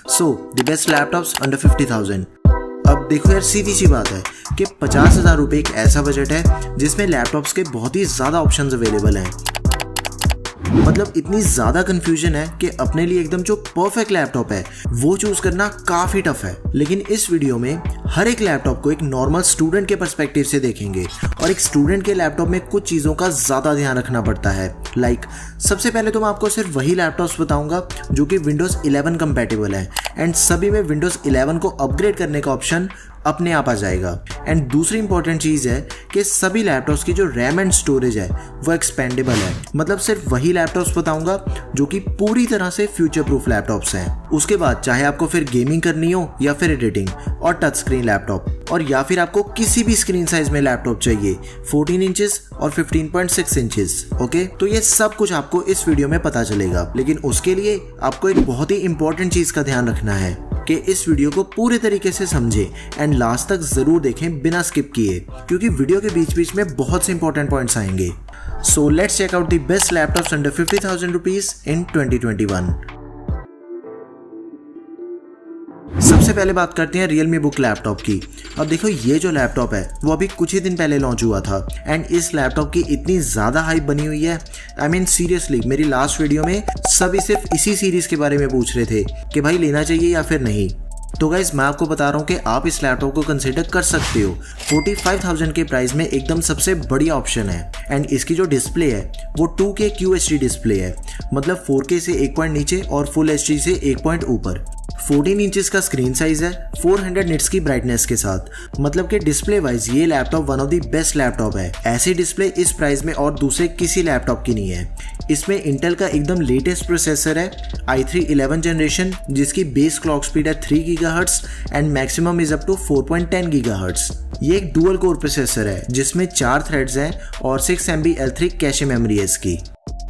So the best laptops under 50,000। अब देखो यार, सीधी सी बात है कि 50,000 रुपये एक ऐसा बजट है जिसमें लैपटॉप्स के बहुत ही ज़्यादा ऑप्शंस अवेलेबल हैं। मतलब इतनी ज़्यादा कन्फ्यूजन है कि अपने लिए एकदम जो परफेक्ट लैपटॉप है वो चूज करना काफ़ी टफ है। लेकिन इस वीडियो में हर एक लैपटॉप को एक नॉर्मल स्टूडेंट के पर्सपेक्टिव से देखेंगे और एक स्टूडेंट के लैपटॉप में कुछ चीज़ों का ज़्यादा ध्यान रखना पड़ता है। सबसे पहले तो मैं आपको सिर्फ वही लैपटॉप्स बताऊंगा जो कि विंडोज़ 11 कंपैटिबल है एंड सभी में विंडोज़ 11 को अपग्रेड करने का ऑप्शन अपने आप आ जाएगा। एंड दूसरी इंपॉर्टेंट चीज़ है कि सभी लैपटॉप्स की जो रैम एंड स्टोरेज है वो एक्सपेंडेबल है। मतलब सिर्फ वही लैपटॉप्स बताऊंगा जो कि पूरी तरह से फ्यूचर प्रूफ लैपटॉप्स हैं। उसके बाद चाहे आपको फिर गेमिंग करनी हो या फिर एडिटिंग और टच स्क्रीन लैपटॉप, और या फिर आपको किसी भी स्क्रीन साइज में लैपटॉप चाहिए 14 इंचेस और 15.6 इंचेस। ओके, तो ये सब कुछ आपको इस वीडियो में पता चलेगा। लेकिन उसके लिए आपको एक बहुत ही इंपॉर्टेंट चीज़ का ध्यान रखना है कि इस वीडियो को पूरे तरीके से समझें एंड लास्ट तक जरूर देखें बिना स्किप किए, क्योंकि वीडियो के बीच बीच में बहुत से इंपॉर्टेंट पॉइंट्स आएंगे। So let's check out the best laptops under 50,000 rupees in 2021। सबसे पहले बात करते हैं Realme Book लैपटॉप की। अब देखो, ये जो लैपटॉप है वो अभी कुछ ही दिन पहले लॉन्च हुआ था एंड इस लैपटॉप की इतनी ज़्यादा हाइप बनी हुई है। आई मीन सीरियसली, मेरी लास्ट वीडियो में सभी सिर्फ इसी सीरीज़ के बारे में पूछ रहे थे कि भाई लेना चाहिए या फिर नहीं। तो गाइज मैं आपको बता रहा हूँ कि आप इस लैपटॉप को कंसिडर कर सकते हो। 45,000 के प्राइस में एकदम सबसे बढ़िया ऑप्शन है। एंड इसकी जो डिस्प्ले है वो 2K QHD डिस्प्ले है, मतलब 4K से एक पॉइंट नीचे और फुल HD से एक पॉइंट ऊपर। 14 इंचेस का स्क्रीन साइज है 400 निट्स की ब्राइटनेस के साथ। मतलब कि डिस्प्ले वाइज ये laptop one of the best laptop है। ऐसी डिस्प्ले इस प्राइस में और दूसरे किसी लैपटॉप की नहीं है। इसमें इंटेल का एकदम लेटेस्ट प्रोसेसर है i3 11 जनरेशन, जिसकी बेस क्लॉक स्पीड है 3 GHz and maximum is up to 4.10 GHz। ये एक डुअल कोर प्रोसेसर है जिसमें 4 थ्रेड्स हैं और 6 MB L3 कैशे मेमोरी है इसकी।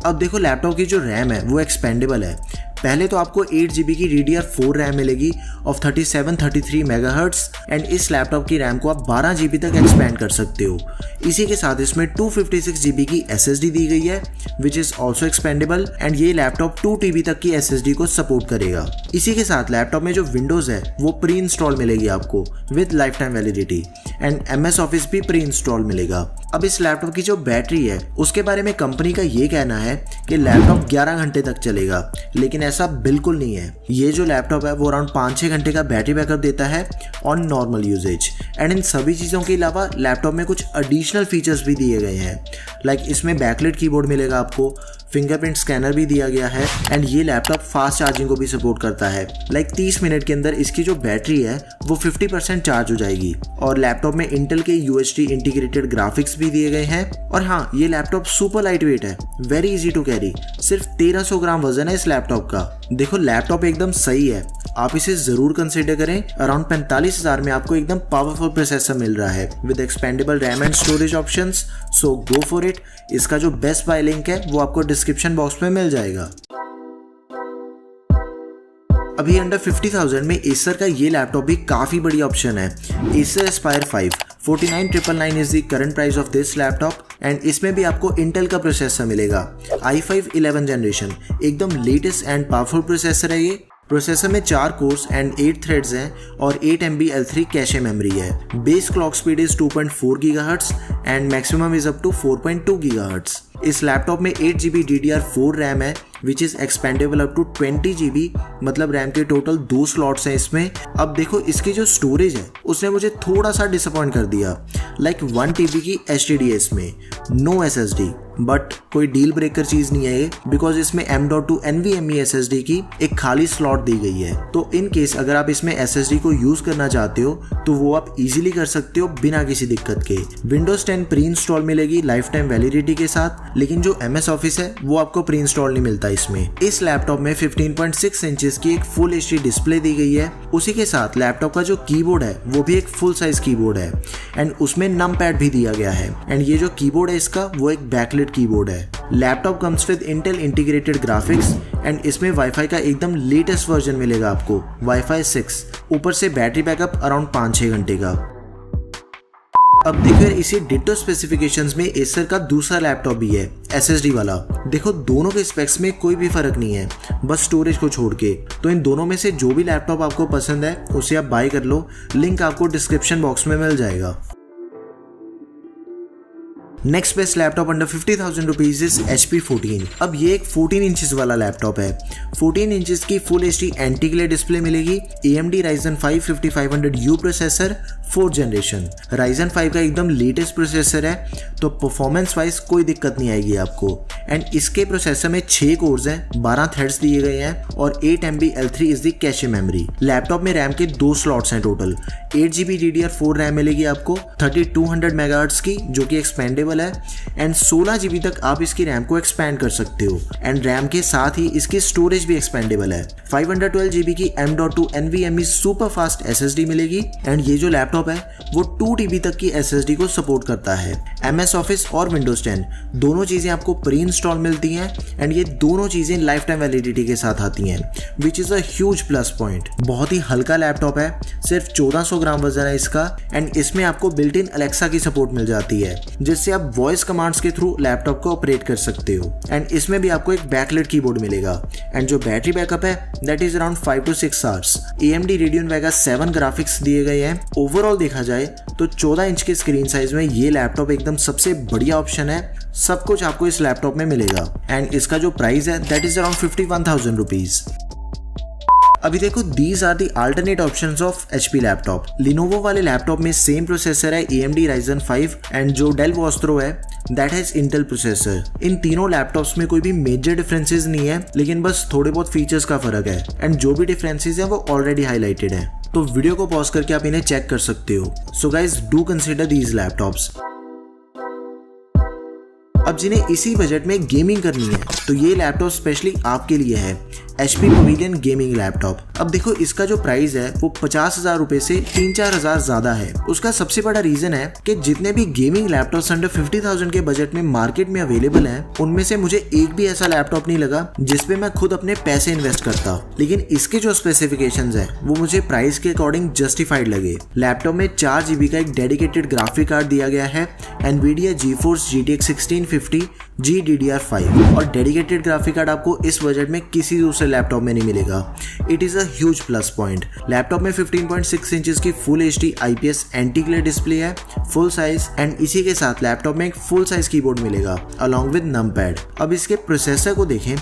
अब देखो, लैपटॉप की जो रैम है वो एक्सपेंडेबल है। पहले तो आपको 8 GB की DDR4 रैम मिलेगी ऑफ 3733 MHz एंड इस लैपटॉप की रैम को आप 12 GB तक एक्सपेंड कर सकते हो। इसी के साथ इसमें 256 GB की SSD दी गई है which is also expendable and ये लैपटॉप 2 TB तक की SSD को सपोर्ट करेगा। इसी के साथ लैपटॉप में जो विंडोज़ है वो प्री इंस्टॉल मिलेगी आपको with life time validity and MS office भी प्री इंस्टॉल मिलेगा। अब इस लैपटॉप की जो बैटरी है उसके बारे में कंपनी का ये कहना है कि लैपटॉप 11 घंटे तक चलेगा, लेकिन ऐसा बिल्कुल नहीं है। ये जो लैपटॉप है वो अराउंड 5-6 घंटे का बैटरी बैकअप देता है ऑन नॉर्मल यूजेज। एंड इन सभी चीज़ों के अलावा लैपटॉप में कुछ एडिशनल फीचर्स भी दिए गए हैं। इसमें बैकलाइट कीबोर्ड मिलेगा आपको, फिंगरप्रिंट स्कैनर भी दिया गया है एंड ये लैपटॉप फास्ट चार्जिंग को भी सपोर्ट करता है। 30 मिनट के अंदर इसकी जो बैटरी है वो 50% चार्ज हो जाएगी। और लैपटॉप में इंटेल के UHD इंटीग्रेटेड ग्राफिक्स भी दिए गए हैं। और हाँ, ये लैपटॉप सुपर लाइट वेट है, वेरी इजी टू कैरी। सिर्फ 1300 ग्राम वजन है इस लैपटॉप का। देखो, लैपटॉप एकदम सही है, आप इसे जरूर कंसिडर करें। अराउंड 45,000 में आपको एकदम पावरफुल प्रोसेसर मिल रहा है with expandable RAM and storage options. So go for it. इसका जो बेस्ट बाय लिंक है वो आपको डिस्क्रिप्शन बॉक्स में मिल जाएगा। अभी अंडर 50,000 में एसर का ये लैपटॉप भी काफ़ी बड़ी ऑप्शन है। Acer Aspire 5 49,999 is the current price of this laptop and इसमें भी आपको इंटेल का प्रोसेसर मिलेगा i5 11 जनरेशन। एकदम लेटेस्ट एंड पावरफुल प्रोसेसर है ये। प्रोसेसर में 4 कोर्स एंड 8 थ्रेड्स हैं और 8 MB L3 कैशे मेमोरी है। Base clock speed is 2.4 GHz and maximum is up to 4.2 GHz। इस लैपटॉप में 8 GB DDR4 रैम है which is expandable up to 20 GB। मतलब रैम के टोटल 2 स्लॉट्स हैं इसमें। अब देखो, इसकी जो स्टोरेज है उसने मुझे थोड़ा सा डिसअपॉइंट कर दिया। 1 TB की HDD है इसमें, नो SSD। बट कोई डील ब्रेकर चीज़ नहीं है ये, बिकॉज इसमें M.2 NVMe SSD की एक खाली स्लॉट दी गई है। तो इन केस अगर आप इसमें SSD को यूज़ करना चाहते हो तो वो आप इजीली कर सकते हो बिना किसी दिक्कत के। Windows 10 प्री इंस्टॉल मिलेगी लाइफ टाइम वैलिडिटी के साथ, लेकिन जो MS ऑफिस है वो आपको प्री इंस्टॉल नहीं मिलता इसमें। इस लैपटॉप में 15.6 इंचेस की एक फुल HD डिस्प्ले दी गई है। उसी के साथ लैपटॉप का जो कीबोर्ड है वो भी एक फुल साइज कीबोर्ड है एंड उसमें नम पैड भी दिया गया है। एंड ये जो कीबोर्ड है इसका वो एक बैकलाइट कीबोर्ड है। Laptop comes with Intel integrated graphics and इसमें वाईफाई का एकदम लेटेस्ट वर्जन मिलेगा आपको, वाईफाई 6। ऊपर से बैटरी बैकअप अराउंड 5-6 घंटे का। अब देखो इसी डिटो स्पेसिफिकेशंस में एसर का दूसरा लैपटॉप भी है SSD वाला। देखो दोनों के स्पेक्स में कोई भी फर्क नहीं है, बस स्टोरेज को छोड़ के। तो इन दोनों में से जो भी लैपटॉप आपको पसंद है उसे आप बाय कर लो, लिंक आपको डिस्क्रिप्शन बॉक्स में मिल जाएगा। Next best laptop under 50,000 rupees is HP 14। अब ये एक 14 इंचेस वाला लैपटॉप है। 14 इंचेस की full HD anti glare display मिलेगी, AMD Ryzen 5 5500U processor 4th generation. Ryzen 5 का एकदम लेटेस्ट प्रोसेसर है, तो परफॉर्मेंस वाइज कोई दिक्कत नहीं आएगी आपको। एंड इसके प्रोसेसर में 6 कोर्स हैं, 12 थ्रेड्स दिए गए हैं और 8 MB L3 is the cache memory. Laptop में रैम के 2 स्लॉट्स हैं टोटल। 8 GB DDR4 रैम मिलेगी आपको 3200 MHz की, जो कि एक्सपेंडेबल है। एंड 16 GB तक आप इसकी रैम को एक्सपैंड कर सकते हो। एंड रैम के साथ ही इसकी स्टोरेज भी एक्सपेंडेबल है। 512 GB की M.2 NVMe super fast SSD मिलेगी। एंड ये जो लैपटॉप है वो 2 TB तक की SSD को सपोर्ट करता है। MS Office और Windows 10 दोनों चीजें आपको प्री इंस्टॉल मिलती हैं। एंड ये दोनों चीजें लाइफ टाइम वैलिडिटी के साथ आती हैं, which is a huge plus point. बहुत ही हल्का लैपटॉप है, सिर्फ 1400 ग्राम वजन है इसका। एंड इसमें आपको बिल्ट इन अलेक्सा की सपोर्ट मिल जाती है, जिससे आप वॉइस कमांड्स के थ्रू लैपटॉप को ऑपरेट कर सकते हो। एंड इसमें भी आपको एक बैकलाइट कीबोर्ड मिलेगा। एंड जो बैटरी बैकअप है that is around 5 to 6 hours. AMD Radeon Vega 7 graphics दिए गए हैं। ओवरऑल देखा जाए तो 14 इंच के स्क्रीन साइज में ये लैपटॉप एकदम सबसे बढ़िया ऑप्शन है। सब कुछ आपको इस लैपटॉप में मिलेगा। एंड इसका जो प्राइस है दैट इज अराउंड 51,000 रुपीज। अभी देखो these are the alternate options of HP laptop. Lenovo वाले लैपटॉप में सेम प्रोसेसर है AMD Ryzen 5 एंड जो Dell Vostro है दैट हैज इंटेल प्रोसेसर। इन तीनों लैपटॉप्स में कोई भी मेजर डिफरेंसेस नहीं है, लेकिन बस थोड़े बहुत फीचर्स का फर्क है। एंड जो भी डिफरेंसेस हैं वो ऑलरेडी हाईलाइटेड है, तो वीडियो को पॉज करके आप इन्हें चेक कर सकते हो। So guys do consider these laptops. अब जिन्हें इसी बजट में गेमिंग करनी है तो ये लैपटॉप स्पेशली आपके लिए है, HP Pavilion गेमिंग लैपटॉप। अब देखो इसका जो प्राइस है वो 50,000 रुपए से 3-4 हजार ज्यादा है। उसका सबसे बड़ा रीजन है कि जितने भी गेमिंग लैपटॉप्स अंडर 50,000 के बजट में मार्केट में अवेलेबल हैं, उनमें से मुझे एक भी ऐसा लैपटॉप नहीं लगा जिसपे मैं खुद अपने पैसे इन्वेस्ट करता। लेकिन इसके जो स्पेसिफिकेशंस है वो मुझे प्राइस के अकॉर्डिंग जस्टिफाइड लगे। लैपटॉप में 4 GB का एक डेडिकेटेड ग्राफिक कार्ड दिया गया है, NVIDIA GeForce GTX 1650 GDDR5, और डेडिकेटेड ग्राफिक कार्ड आपको इस बजट में किसी दूसरे लैपटॉप में नहीं मिलेगा। It is a huge plus point. Laptop में 15.6 इंचेस की full HD IPS anti glare display है, फुल साइज। एंड इसी के साथ लैपटॉप में एक फुल साइज कीबोर्ड मिलेगा अलॉन्ग विद नमपैड। अब इसके प्रोसेसर को देखें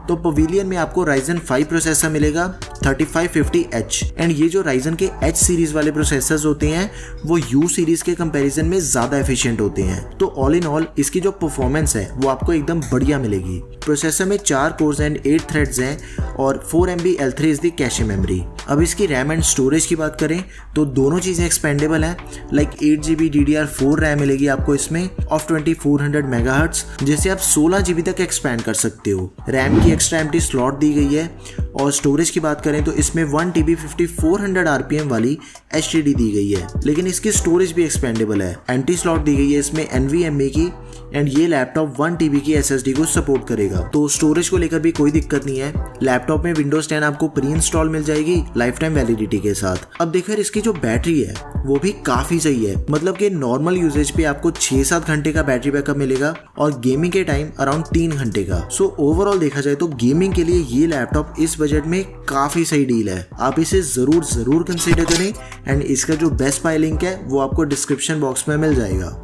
तो पवेलियन में आपको Ryzen 5 प्रोसेसर मिलेगा 3550H। एंड ये जो Ryzen के H सीरीज वाले प्रोसेसर्स होते हैं वो U सीरीज के कंपैरिजन में ज्यादा एफिशिएंट होते हैं। तो ऑल इन ऑल इसकी जो परफॉर्मेंस है वो आपको एकदम बढ़िया मिलेगी। प्रोसेसर में 4 कोर्स एंड 8 थ्रेड्स हैं और 4 MB L3 is the cache memory. अब इसकी रैम एंड स्टोरेज की बात करें तो दोनों चीजें एक्सपेंडेबल हैं। लाइक 8 GB DDR4 रैम मिलेगी आपको इसमें ऑफ 2400 MHz, जिसे आप 16 GB तक एक्सपैंड कर सकते हो। रैम की एक्स्ट्रा एम्प्टी स्लॉट दी गई है। और स्टोरेज की बात करें तो इसमें 1 TB 5400 RPM वाली HDD दी गई है, लेकिन इसकी स्टोरेज भी एक्सपेंडेबल है। एम्प्टी स्लॉट दी गई है इसमें NVMe की। एंड ये लैपटॉप 1 TB की SSD को सपोर्ट करेगा, तो स्टोरेज को लेकर भी कोई दिक्कत नहीं है। लैपटॉप में Windows 10 आपको प्री इंस्टॉल मिल जाएगी लाइफ टाइम वैलिडिटी के साथ। अब देखो यार इसकी जो बैटरी है वो भी काफी सही है, मतलब कि नॉर्मल यूजेज पे आपको 6-7 घंटे का बैटरी बैकअप मिलेगा और गेमिंग के टाइम अराउंड 3 घंटे का। सो ओवरऑल देखा जाए तो गेमिंग के लिए ये लैपटॉप इस बजट में काफी सही डील है। आप इसे जरूर कंसीडर करें। एंड इसका जो बेस्ट बाय लिंक है वो आपको डिस्क्रिप्शन बॉक्स में मिल जाएगा।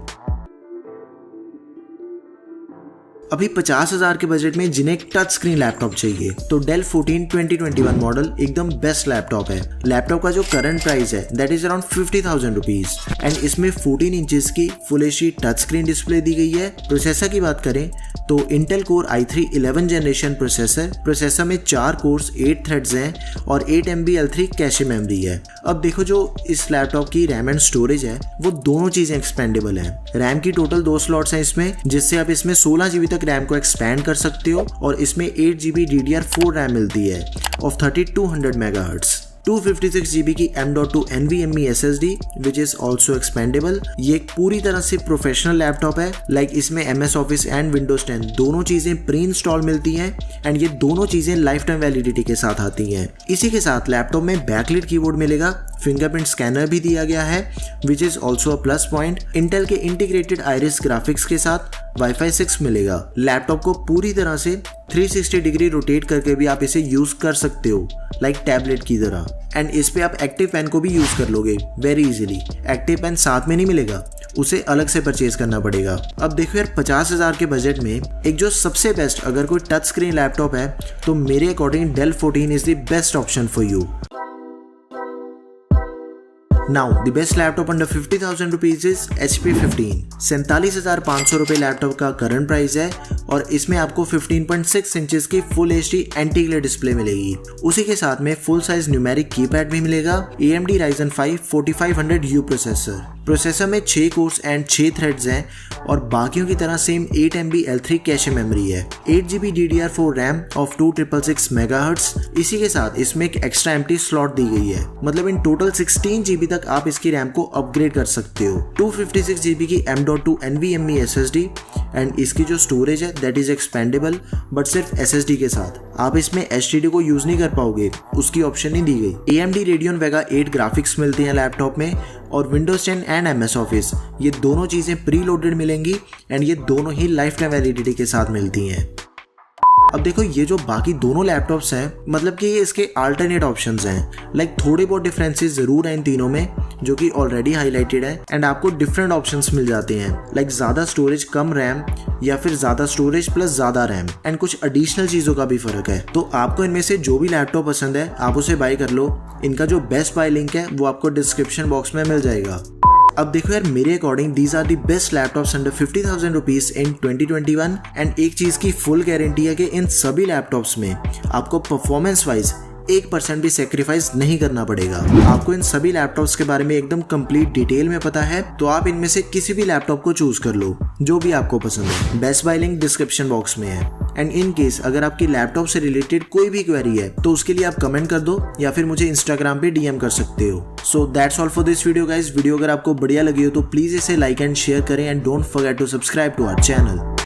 अभी 50,000 के बजट में जिन्हें एक टच स्क्रीन लैपटॉप चाहिए तो Dell 14 2021 मॉडल एकदम बेस्ट लैपटॉप है। लैपटॉप का जो करंट प्राइस है that is around 50,000 rupees. And इसमें 14 इंचेस की full HD touch screen display दी गई है। प्रोसेसर की बात करें तो Intel Core i3 11 generation processor में 4 कोर्स 8 थ्रेड्स हैं और 8 MB L3 कैशे मेमोरी है। अब देखो जो इस लैपटॉप की रैम एंड स्टोरेज है वो दोनों चीजें एक्सपेंडेबल है। रैम की टोटल 2 स्लॉट्स हैं इसमें, जिससे आप इसमें 16 GB तक रैम को एक्सपैंड कर सकते हो। और इसमें 8 GB DDR4 रैम मिलती है ऑफ 3200 MHz। 256 GB की M.2 NVMe SSD which is also expendable. ये एक पूरी तरह से प्रोफेशनल लैपटॉप है। लाइक इसमें MS Office एंड Windows 10 दोनों चीजें प्री इंस्टॉल मिलती हैं। एंड ये दोनों चीजें लाइफ टाइम वैलिडिटी के साथ आती हैं। इसी के साथ लैपटॉप में बैकलाइट कीबोर्ड मिलेगा फिंगरप्रिंट स्कैनर भी दिया गया है which is also a plus point. Intel के इंटीग्रेटेड आइरिस ग्राफिक्स के साथ वाईफाई 6 मिलेगा। लैपटॉप को पूरी तरह से 360 डिग्री रोटेट करके भी आप इसे यूज कर सकते हो लाइक टैबलेट की तरह। एंड इस पे आप एक्टिव पेन को भी यूज कर लोगे वेरी इजीली। एक्टिव पेन साथ में नहीं मिलेगा, उसे अलग से परचेज करना पड़ेगा। अब देखो यार 50,000 के बजट में एक जो सबसे बेस्ट अगर कोई टच स्क्रीन लैपटॉप है तो मेरे according Dell 14 is the best option for you. Now, the best laptop under 50,000 rupees is HP 15। 47,500 रुपये लैपटॉप का करंट प्राइस है और इसमें आपको 15.6 इंचेस की full HD anti glare display मिलेगी। उसी के साथ में फुल साइज न्यूमेरिक कीपैड भी मिलेगा। AMD Ryzen 5 4500U प्रोसेसर में 6 कोर्स एंड 6 थ्रेड्स हैं और बाकियों की तरह same 8 MB L3 cache memory है। 8 GB DDR4 RAM of 2666 MHz। इसी के साथ इसमें एक एक्स्ट्रा एम्प्टी स्लॉट दी गई है, मतलब इन टोटल 16 GB तक आप इसकी रैम को अपग्रेड कर सकते हो। 256 GB की M.2 NVMe SSD एंड इसकी जो स्टोरेज है दैट इज एक्सपेंडेबल बट सिर्फ SSD के साथ। आप इसमें HDD को यूज नहीं कर पाओगे, उसकी ऑप्शन नहीं दी गई। AMD Radeon Vega 8 ग्राफिक्स मिलती हैं लैपटॉप में और Windows 10 एंड MS Office ये दोनों चीजें प्री लोडेड मिलेंगी एंड ये दोनों ही लाइफ टाइम वैलिडिटी के साथ मिलती हैं। अब देखो ये जो बाकी दोनों लैपटॉप्स हैं मतलब कि ये इसके अल्टरनेट ऑप्शंस हैं। लाइक थोड़े बहुत डिफरेंसेस जरूर हैं इन तीनों में जो कि ऑलरेडी हाईलाइटेड है एंड आपको डिफरेंट ऑप्शंस मिल जाते हैं लाइक ज्यादा स्टोरेज कम रैम या फिर ज्यादा स्टोरेज प्लस ज्यादा रैम एंड कुछ एडिशनल चीजों का भी फर्क है। तो आपको इनमें से जो भी लैपटॉप पसंद है आप उसे बाय कर लो। इनका जो बेस्ट बाय लिंक है वो आपको डिस्क्रिप्शन बॉक्स में मिल जाएगा। अब देखो यार मेरे according these are the best laptops under 50,000 rupees in 2021 and एक चीज की फुल गारंटी है कि इन सभी लैपटॉप्स में आपको परफॉर्मेंस वाइज 1% भी सेक्रीफाइस नहीं करना पड़ेगा। आपको इन सभी लैपटॉप्स के बारे में एकदम कंप्लीट डिटेल में पता है तो आप इनमें से किसी भी लैपटॉप को चूज कर लो जो भी आपको पसंद है। Best bye link description box में है एंड इन केस अगर आपकी लैपटॉप से रिलेटेड कोई भी क्वेरी है तो उसके लिए आप कमेंट कर दो या फिर मुझे इंस्टाग्राम पे DM कर सकते हो। So that's all for this video guys. Video अगर आपको बढ़िया लगी हो तो प्लीज इसे लाइक एंड शेयर करें and don't forget to subscribe to our channel.